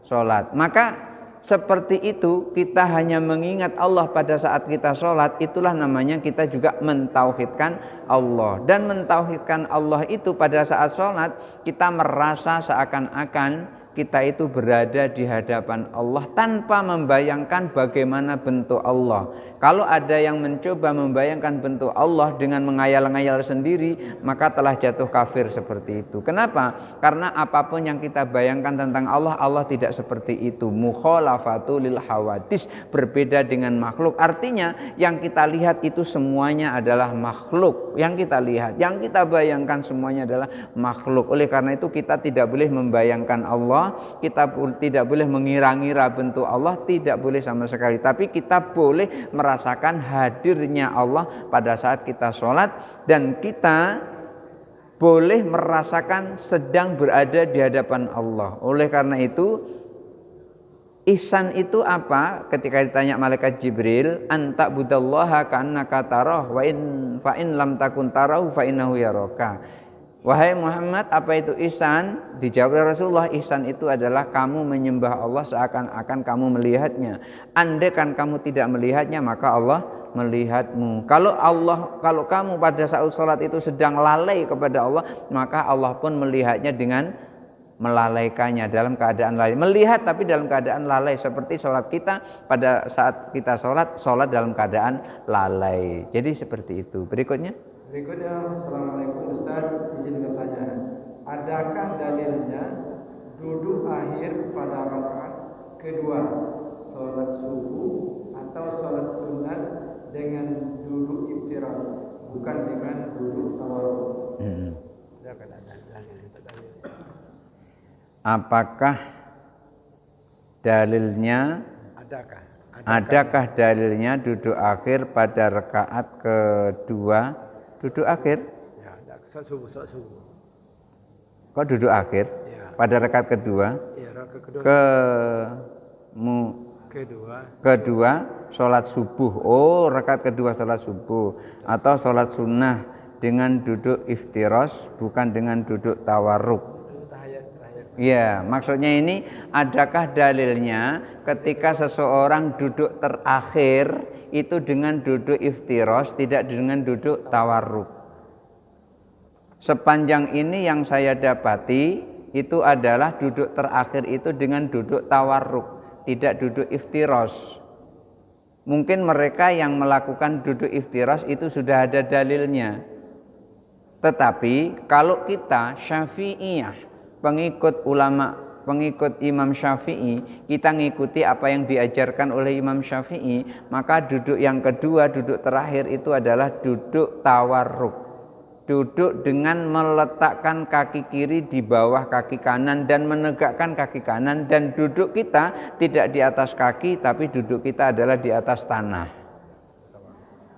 sholat. Maka seperti itu kita hanya mengingat Allah pada saat kita sholat, itulah namanya kita juga mentauhidkan Allah. Dan mentauhidkan Allah itu pada saat sholat kita merasa seakan-akan kita itu berada di hadapan Allah tanpa membayangkan bagaimana bentuk Allah. Kalau ada yang mencoba membayangkan bentuk Allah dengan mengayal-ngayal sendiri, maka telah jatuh kafir seperti itu. Kenapa? Karena apapun yang kita bayangkan tentang Allah, Allah tidak seperti itu. Mukhalafatu lil hawadis, berbeda dengan makhluk. Artinya yang kita lihat itu semuanya adalah makhluk. Yang kita lihat, yang kita bayangkan semuanya adalah makhluk. Oleh karena itu kita tidak boleh membayangkan Allah, kita tidak boleh mengira-ngira bentuk Allah, tidak boleh sama sekali. Tapi kita boleh merasakan hadirnya Allah pada saat kita sholat, dan kita boleh merasakan sedang berada di hadapan Allah. Oleh karena itu ihsan itu apa? Ketika ditanya malaikat Jibril, anta budallaha ka'annaka tarah wa in fa in lam takun tarahu fa innahu yaraka. Wahai Muhammad, apa itu ihsan? Dijawab oleh Rasulullah, ihsan itu adalah kamu menyembah Allah seakan-akan kamu melihatnya. Andai kan kamu tidak melihatnya, maka Allah melihatmu. Kalau kamu pada saat sholat itu sedang lalai kepada Allah, maka Allah pun melihatnya dengan melalaikannya, dalam keadaan lalai. Melihat tapi dalam keadaan lalai, seperti sholat kita pada saat kita sholat dalam keadaan lalai. Jadi seperti itu. Berikutnya, Assalamualaikum Ustaz, izin bertanya, adakah dalilnya duduk akhir pada rakaat kedua sholat subuh atau sholat sunat dengan duduk iftirar, bukan dengan duduk tawarruk? Apakah dalilnya? Adakah dalilnya duduk akhir pada rakaat kedua? Duduk akhir? Ya, subuh. Kok duduk akhir? Ya. Pada rakaat kedua? Ya, rakaat kedua sholat subuh. Oh, rakaat kedua sholat subuh. Atau sholat sunnah dengan duduk iftiros, bukan dengan duduk tawarruk. Ya, maksudnya ini, adakah dalilnya ketika seseorang duduk terakhir itu dengan duduk iftiros, tidak dengan duduk tawarruk? Sepanjang ini yang saya dapati itu adalah duduk terakhir itu dengan duduk tawarruk, tidak duduk iftiros. Mungkin mereka yang melakukan duduk iftiros itu sudah ada dalilnya. Tetapi kalau kita Syafi'iyah, pengikut Imam Syafi'i, kita ngikuti apa yang diajarkan oleh Imam Syafi'i, maka duduk yang kedua, duduk terakhir itu adalah duduk tawarruk. Duduk dengan meletakkan kaki kiri di bawah kaki kanan dan menegakkan kaki kanan, dan duduk kita tidak di atas kaki, tapi duduk kita adalah di atas tanah.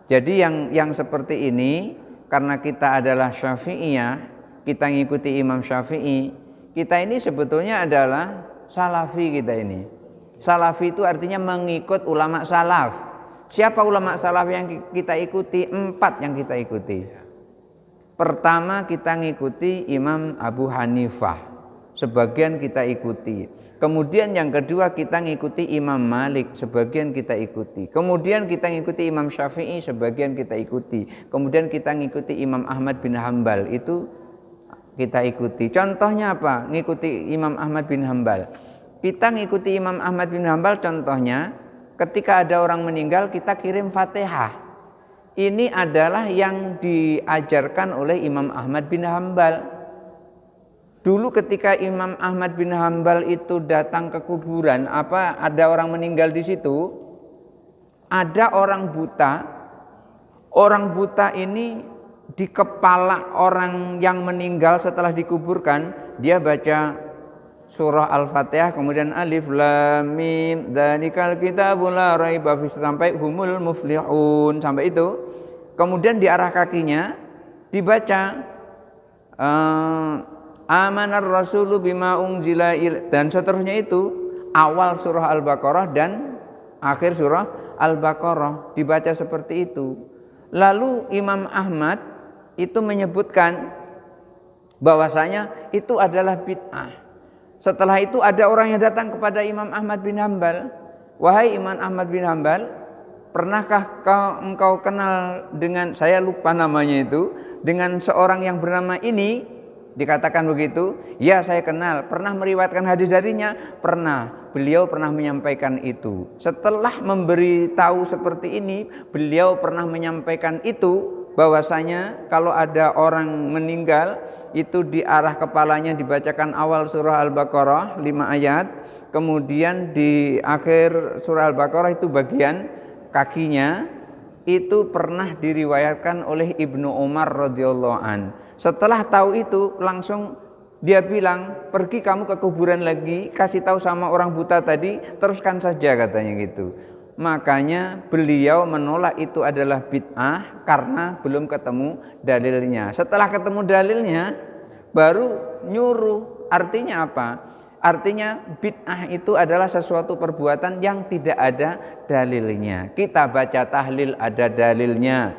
Jadi yang seperti ini, karena kita adalah Syafi'iyah, kita ngikuti Imam Syafi'i, kita ini sebetulnya adalah salafi. Kita ini salafi itu artinya mengikut ulama salaf. Siapa ulama salaf yang kita ikuti? 4 yang kita ikuti. Pertama, kita ngikuti Imam Abu Hanifah, sebagian kita ikuti. Kemudian yang kedua, kita ngikuti Imam Malik, sebagian kita ikuti. Kemudian kita ngikuti Imam Syafi'i, sebagian kita ikuti. Kemudian kita ngikuti Imam Ahmad bin Hambal, itu kita ikuti. Contohnya apa? Ngikuti Imam Ahmad bin Hambal. Kita ngikuti Imam Ahmad bin Hambal, contohnya ketika ada orang meninggal, kita kirim Fatihah. Ini adalah yang diajarkan oleh Imam Ahmad bin Hambal. Dulu ketika Imam Ahmad bin Hambal itu datang ke kuburan, ada orang meninggal di situ, ada orang buta. Orang buta ini di kepala orang yang meninggal setelah dikuburkan, dia baca surah Al-Fatihah, kemudian alif lam mim dzalikal kitabul la raiba fihi sampai humul muflihun, sampai itu. Kemudian di arah kakinya dibaca amanar rasulu bima unzila dan seterusnya, itu awal surah Al-Baqarah dan akhir surah Al-Baqarah, dibaca seperti itu. Lalu Imam Ahmad itu menyebutkan bahwasanya itu adalah bid'ah. Setelah itu ada orang yang datang kepada Imam Ahmad bin Hambal, wahai Imam Ahmad bin Hambal, pernahkah engkau kenal dengan, saya lupa namanya itu, dengan seorang yang bernama ini? Dikatakan begitu, ya saya kenal, pernah meriwayatkan hadis darinya, pernah. Beliau pernah menyampaikan itu. Setelah memberitahu seperti ini, beliau pernah menyampaikan itu, bahwasanya kalau ada orang meninggal, itu di arah kepalanya dibacakan awal surah Al-Baqarah 5 ayat, kemudian di akhir surah Al-Baqarah itu bagian kakinya, itu pernah diriwayatkan oleh Ibnu Umar radhiyallahu an. Setelah tahu itu langsung dia bilang, pergi kamu ke kuburan lagi, kasih tahu sama orang buta tadi, teruskan saja katanya gitu. Makanya beliau menolak itu adalah bid'ah karena belum ketemu dalilnya. Setelah ketemu dalilnya baru nyuruh. Artinya apa? Artinya bid'ah itu adalah sesuatu perbuatan yang tidak ada dalilnya. Kita baca tahlil ada dalilnya,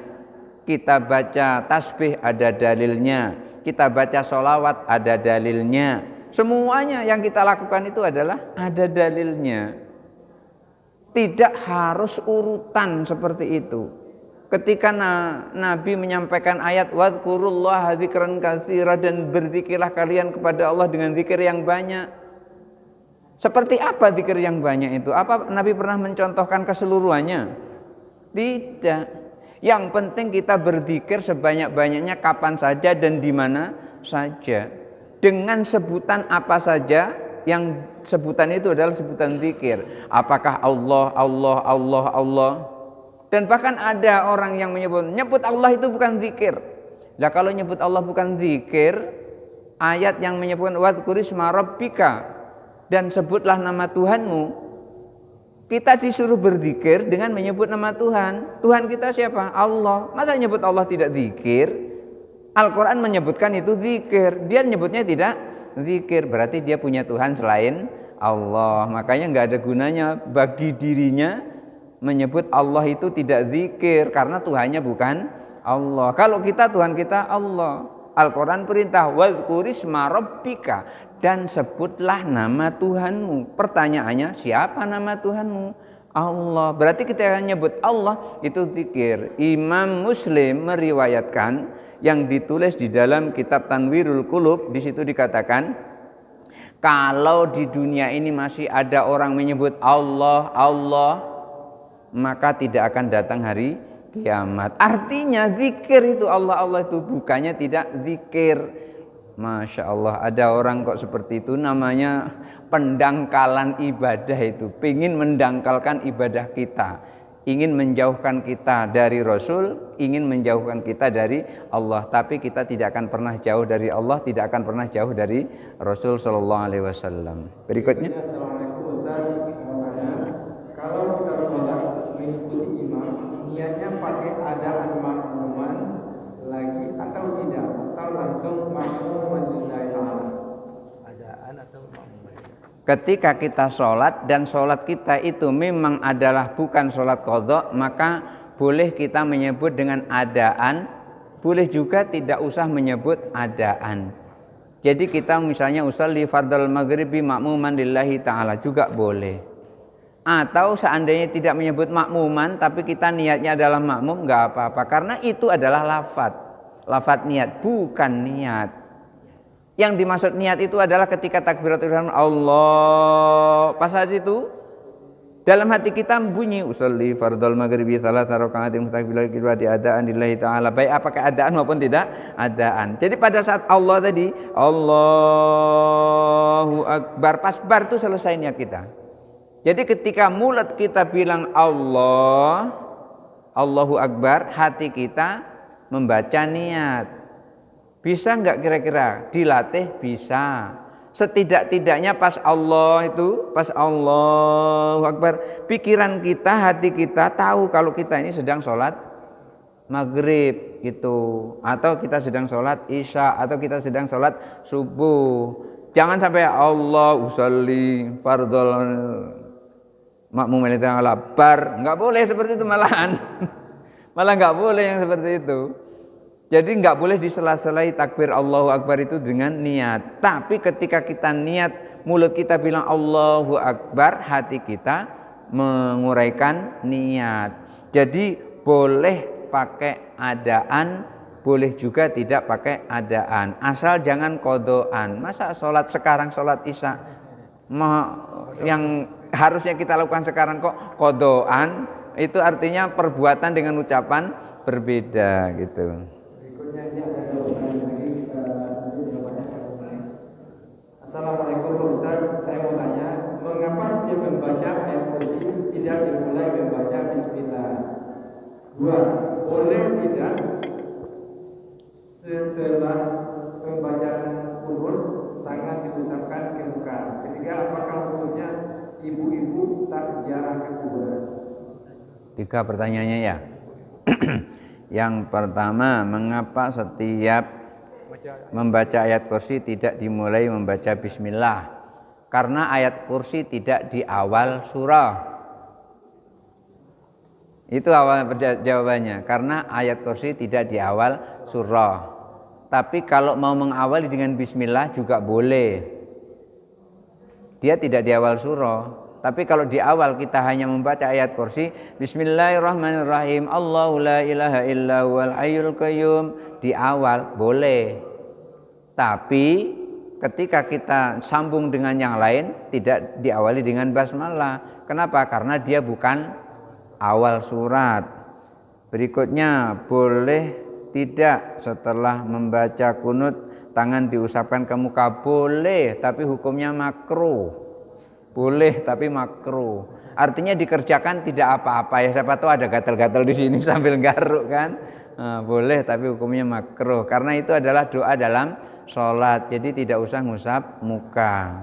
kita baca tasbih ada dalilnya, kita baca sholawat ada dalilnya. Semuanya yang kita lakukan itu adalah ada dalilnya. Tidak harus urutan seperti itu. Ketika Nabi menyampaikan ayat wadhkurullaha dzikran katsira, dan berzikirlah kalian kepada Allah dengan zikir yang banyak. Seperti apa zikir yang banyak itu? Apa Nabi pernah mencontohkan keseluruhannya? Tidak. Yang penting kita berzikir sebanyak-banyaknya kapan saja dan di mana saja. Dengan sebutan apa saja, yang sebutan itu adalah sebutan zikir. Apakah Allah, Allah, Allah, Allah. Dan bahkan ada orang yang nyebut Allah itu bukan zikir. Nah kalau nyebut Allah bukan zikir, ayat yang menyebutkan wadhkurisma rabbika, dan sebutlah nama Tuhanmu, kita disuruh berzikir dengan menyebut nama Tuhan. Tuhan kita siapa? Allah. Masa nyebut Allah tidak zikir? Al-Quran menyebutkan itu zikir, dia menyebutnya tidak zikir, berarti dia punya Tuhan selain Allah. Makanya nggak ada gunanya bagi dirinya menyebut Allah itu tidak zikir, karena Tuhannya bukan Allah. Kalau kita, Tuhan kita Allah. Al-Quran perintah wadhkurisma rabbika, dan sebutlah nama Tuhanmu. Pertanyaannya, siapa nama Tuhanmu? Allah. Berarti kita nyebut Allah itu zikir. Imam Muslim meriwayatkan yang ditulis di dalam kitab Tanwirul Qulub, di situ dikatakan, kalau di dunia ini masih ada orang menyebut Allah, Allah, maka tidak akan datang hari kiamat. Artinya zikir itu Allah, Allah itu bukannya tidak zikir. Masya Allah, ada orang kok seperti itu, namanya pendangkalan ibadah itu. Ingin mendangkalkan ibadah kita, ingin menjauhkan kita dari Rasul, ingin menjauhkan kita dari Allah. Tapi kita tidak akan pernah jauh dari Allah, tidak akan pernah jauh dari Rasul Sallallahu Alaihi Wasallam. Berikutnya. Assalamualaikum Ustaz. Kalau kita sholat mengikuti imam, niatnya pakai adaan makmuman lagi atau tidak, atau langsung makmuman lillahi ta'ala? Adaan atau makmuman? Ketika kita sholat dan sholat kita itu memang adalah bukan sholat qadha, maka boleh kita menyebut dengan adaan, boleh juga tidak usah menyebut adaan. Jadi kita misalnya usolli fardal maghribi makmuman lillahi ta'ala juga boleh. Atau seandainya tidak menyebut makmuman tapi kita niatnya adalah makmum, enggak apa-apa, karena itu adalah lafadz niat, bukan niat. Yang dimaksud niat itu adalah ketika takbiratul ihram Allah, pas saat itu dalam hati kita bunyi usolli fardal maghribi salasa rakaatin mustaqbilal qiblati adaan lillahi ta'ala, baik apakah adaan maupun tidak adaan. Jadi pada saat Allah tadi Allahu Akbar, pas bar itu selesai niat kita. Jadi ketika mulut kita bilang Allah, Allahu Akbar, hati kita membaca niat. Bisa enggak kira-kira? Dilatih bisa. Setidak-tidaknya pas Allah itu, pas Allahu Akbar, pikiran kita, hati kita tahu kalau kita ini sedang sholat maghrib gitu, atau kita sedang sholat isya, atau kita sedang sholat subuh. Jangan sampai Allah usolli fardhol makmum lillahi ta'ala bar, nggak boleh seperti itu malahan. Malah nggak boleh yang seperti itu. Jadi nggak boleh disela-selai takbir Allahu Akbar itu dengan niat. Tapi ketika kita niat, mulut kita bilang Allahu Akbar, hati kita menguraikan niat. Jadi boleh pakai adaan, boleh juga tidak pakai adaan, asal jangan kodoan. Masa sholat sekarang, sholat isya yang harusnya kita lakukan sekarang kok kodoan, itu artinya perbuatan dengan ucapan berbeda gitu. Berikutnya ini ada jawaban lagi, nanti jawabannya saya ulangi. Assalamualaikum Pak Ustaz, saya mau tanya, mengapa setiap membaca ayat kursi tidak dimulai membaca Bismillah? 2. Boleh tidak setelah pembacaan kunut tangan diusapkan ke muka? Ketiga, apakah hukumnya ibu-ibu tak ziarah ke kuburan? 3 pertanyaannya ya. Yang pertama, mengapa setiap membaca ayat kursi tidak dimulai membaca bismillah? Karena ayat kursi tidak di awal surah. Itu awal jawabannya, karena ayat kursi tidak di awal surah. Tapi kalau mau mengawali dengan bismillah juga boleh. Dia tidak di awal surah. Tapi kalau di awal kita hanya membaca ayat kursi, Bismillahirrahmanirrahim, Allahu la ilaha illa huwal hayyul qayyum, di awal boleh. Tapi ketika kita sambung dengan yang lain, tidak diawali dengan basmalah. Kenapa? Karena dia bukan awal surat. Berikutnya, boleh tidak setelah membaca kunut tangan diusapkan ke muka? Boleh, tapi hukumnya makruh. Boleh tapi makruh. Artinya dikerjakan tidak apa-apa ya, siapa tahu ada gatal-gatal di sini sambil garuk kan. Nah, boleh tapi hukumnya makruh karena itu adalah doa dalam sholat, jadi tidak usah ngusap muka.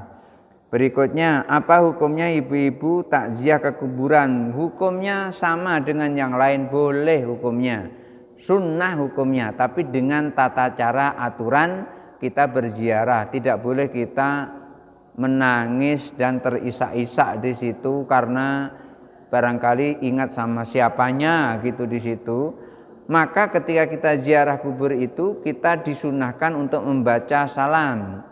Berikutnya, apa hukumnya ibu-ibu takziah ke kuburan? Hukumnya sama dengan yang lain, boleh hukumnya. Sunnah hukumnya, tapi dengan tata cara aturan kita berziarah. Tidak boleh kita menangis dan terisak-isak di situ karena barangkali ingat sama siapanya gitu di situ. Maka ketika kita ziarah kubur itu kita disunahkan untuk membaca salam.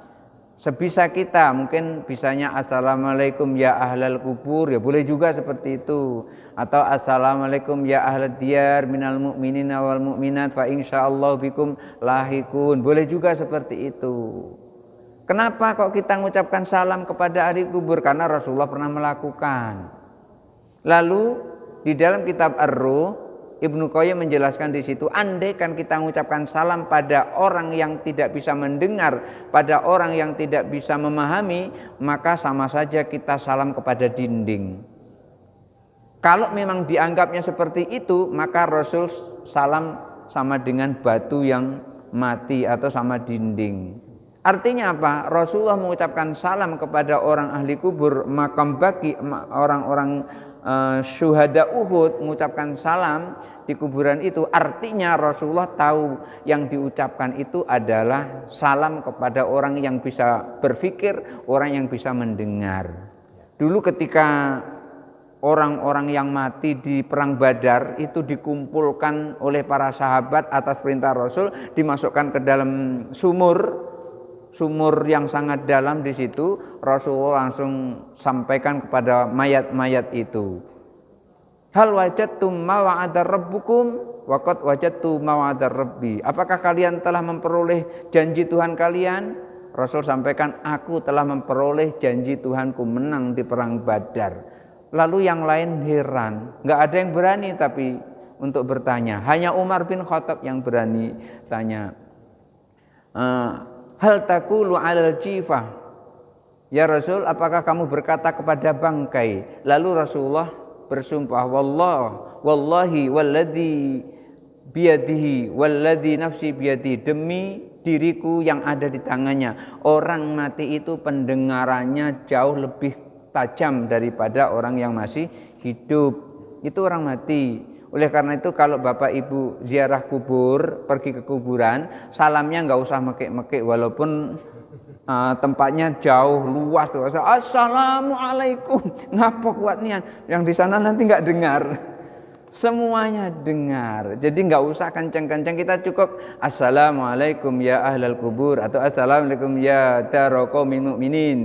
Sebisa kita, mungkin bisanya assalamualaikum ya ahlal kubur, ya boleh juga seperti itu. Atau assalamualaikum ya ahlad diyar minal mu'minina wal mu'minat fa insyaallah bikum lahikun, boleh juga seperti itu. Kenapa kok kita mengucapkan salam kepada ahli kubur? Karena Rasulullah pernah melakukan. Lalu di dalam kitab Ar-Ruh, Ibnu Qayyim menjelaskan di situ, andaikan kita mengucapkan salam pada orang yang tidak bisa mendengar, pada orang yang tidak bisa memahami, maka sama saja kita salam kepada dinding. Kalau memang dianggapnya seperti itu, maka Rasul salam sama dengan batu yang mati atau sama dinding. Artinya apa? Rasulullah mengucapkan salam kepada orang ahli kubur, makam baqi, orang-orang syuhada Uhud mengucapkan salam di kuburan itu. Artinya Rasulullah tahu yang diucapkan itu adalah salam kepada orang yang bisa berpikir, orang yang bisa mendengar. Dulu ketika orang-orang yang mati di perang Badar itu dikumpulkan oleh para sahabat atas perintah Rasul, dimasukkan ke dalam sumur yang sangat dalam. Di situ Rasulullah langsung sampaikan kepada mayat-mayat itu, hal wajadtum ma wa'ada rabbukum wa qad wajadtu ma wa'ada rabbi, apakah kalian telah memperoleh janji Tuhan kalian? Rasul sampaikan, aku telah memperoleh janji Tuhanku, menang di perang Badar. Lalu yang lain heran, nggak ada yang berani tapi untuk bertanya, hanya Umar bin Khattab yang berani tanya, hal taqulu 'alal jifah, ya Rasul, apakah kamu berkata kepada bangkai? Lalu Rasulullah bersumpah, wallahi walladzi biyadihi walladzi nafsi biyadihi, demi diriku yang ada di tangannya, orang mati itu pendengarannya jauh lebih tajam daripada orang yang masih hidup. Itu orang mati. Oleh karena itu kalau Bapak Ibu ziarah kubur, pergi ke kuburan, salamnya nggak usah mekek-mekek walaupun tempatnya jauh luas tuh. Assalamualaikum, ngapa kuat nian? Yang di sana nanti nggak dengar. Semuanya dengar. Jadi nggak usah kenceng-kenceng, kita cukup assalamualaikum ya ahlal kubur atau assalamualaikum ya dara qaumin mu'minin.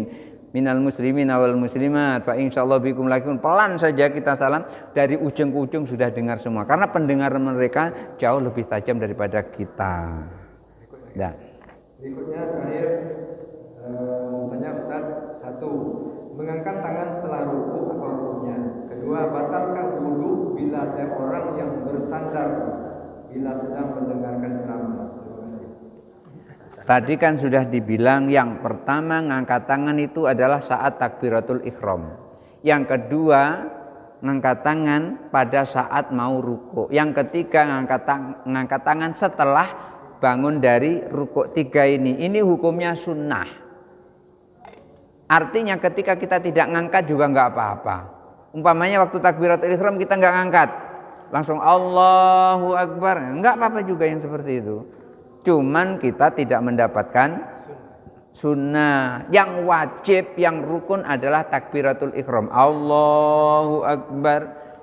minal muslimin wal muslimat fa insyaallah bikum lakum. Pelan saja kita salam, dari ujung ke ujung sudah dengar semua. Karena pendengaran mereka jauh lebih tajam daripada kita. Nah. Berikutnya terakhir tanya Ustaz, 1. Mengangkat tangan setelah ruku apa hukumnya? 2. Batalkah wudu bila seorang yang bersandar bila sedang mendengarkan ceramah? Tadi kan sudah dibilang yang pertama ngangkat tangan itu adalah saat takbiratul ihram. Yang kedua ngangkat tangan pada saat mau ruku. Yang ketiga ngangkat tangan setelah bangun dari ruku. 3 ini hukumnya sunnah. Artinya ketika kita tidak ngangkat juga nggak apa-apa. Umpamanya waktu takbiratul ihram kita nggak ngangkat, langsung Allahu Akbar, nggak apa-apa juga yang seperti itu. Cuman kita tidak mendapatkan sunnah. Yang wajib, yang rukun adalah takbiratul ihram, Allahu Akbar.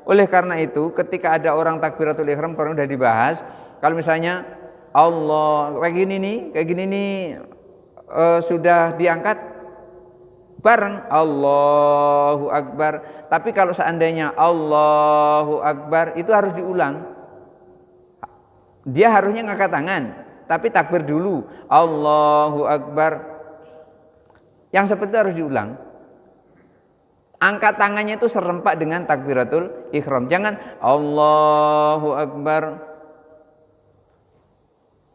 Oleh karena itu ketika ada orang takbiratul ihram, kalau sudah dibahas, kalau misalnya Allah kayak gini nih sudah diangkat bareng Allahu Akbar. Tapi kalau seandainya Allahu Akbar itu harus diulang. Dia harusnya ngangkat tangan, tapi takbir dulu Allahu Akbar. Yang seperti itu harus diulang. Angkat tangannya itu serempak dengan takbiratul ihram. Jangan Allahu Akbar,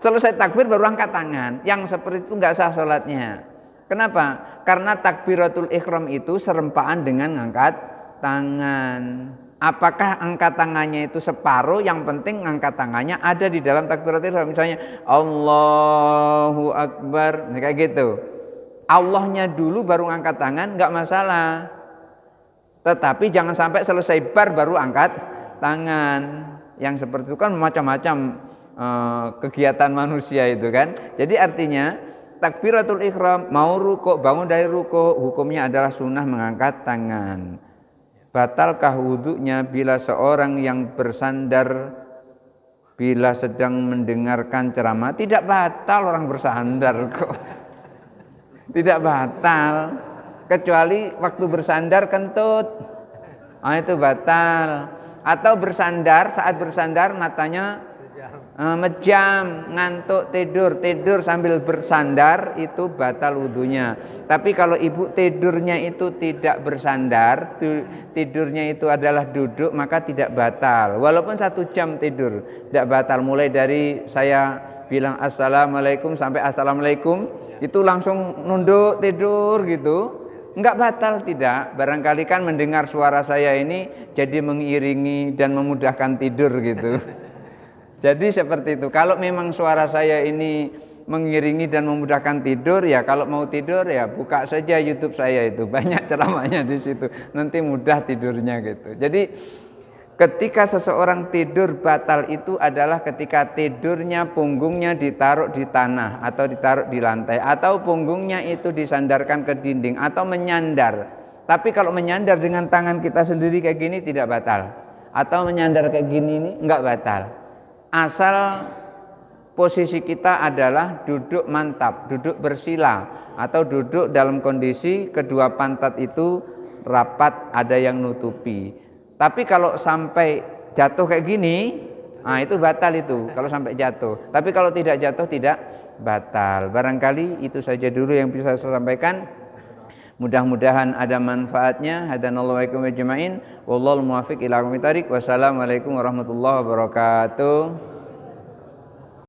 selesai takbir baru angkat tangan. Yang seperti itu enggak sah salatnya. Kenapa? Karena takbiratul ihram itu serempaan dengan angkat tangan. Apakah angkat tangannya itu separuh? Yang penting angkat tangannya ada di dalam takbiratul ihram. Misalnya Allahu Akbar, nah, kayak gitu. Allahnya dulu baru angkat tangan, nggak masalah. Tetapi jangan sampai selesai bar baru angkat tangan. Yang seperti itu kan macam-macam kegiatan manusia itu kan. Jadi artinya takbiratul ihram mau ruku, bangun dari ruku, hukumnya adalah sunnah mengangkat tangan. Batalkah wudunya bila seorang yang bersandar bila sedang mendengarkan ceramah? Tidak batal orang bersandar kok. Tidak batal, kecuali waktu bersandar kentut, itu batal. Atau bersandar, saat bersandar matanya mejam, ngantuk, tidur sambil bersandar, itu batal wudunya. Tapi kalau ibu tidurnya itu tidak bersandar, tidurnya itu adalah duduk, maka tidak batal. Walaupun 1 jam tidur, tidak batal. Mulai dari saya bilang assalamualaikum sampai assalamualaikum, itu langsung nunduk tidur gitu, enggak batal, tidak. Barangkali kan mendengar suara saya ini jadi mengiringi dan memudahkan tidur gitu. Jadi seperti itu. Kalau memang suara saya ini mengiringi dan memudahkan tidur, ya kalau mau tidur ya buka saja YouTube saya, itu banyak ceramahnya di situ. Nanti mudah tidurnya gitu. Jadi ketika seseorang tidur batal itu adalah ketika tidurnya punggungnya ditaruh di tanah atau ditaruh di lantai, atau punggungnya itu disandarkan ke dinding atau menyandar. Tapi kalau menyandar dengan tangan kita sendiri kayak gini tidak batal. Atau menyandar kayak gini ini enggak batal. Asal posisi kita adalah duduk mantap, duduk bersila, atau duduk dalam kondisi kedua pantat itu rapat, ada yang nutupi. Tapi kalau sampai jatuh kayak gini, itu batal itu kalau sampai jatuh. Tapi kalau tidak jatuh tidak batal. Barangkali itu saja dulu yang bisa saya sampaikan. Mudah-mudahan ada manfaatnya. Hadanallahu wa iyyakum ajmain. Wallahul muwaffiq ila aqwamit thoriq. Wassalamualaikum warahmatullahi wabarakatuh.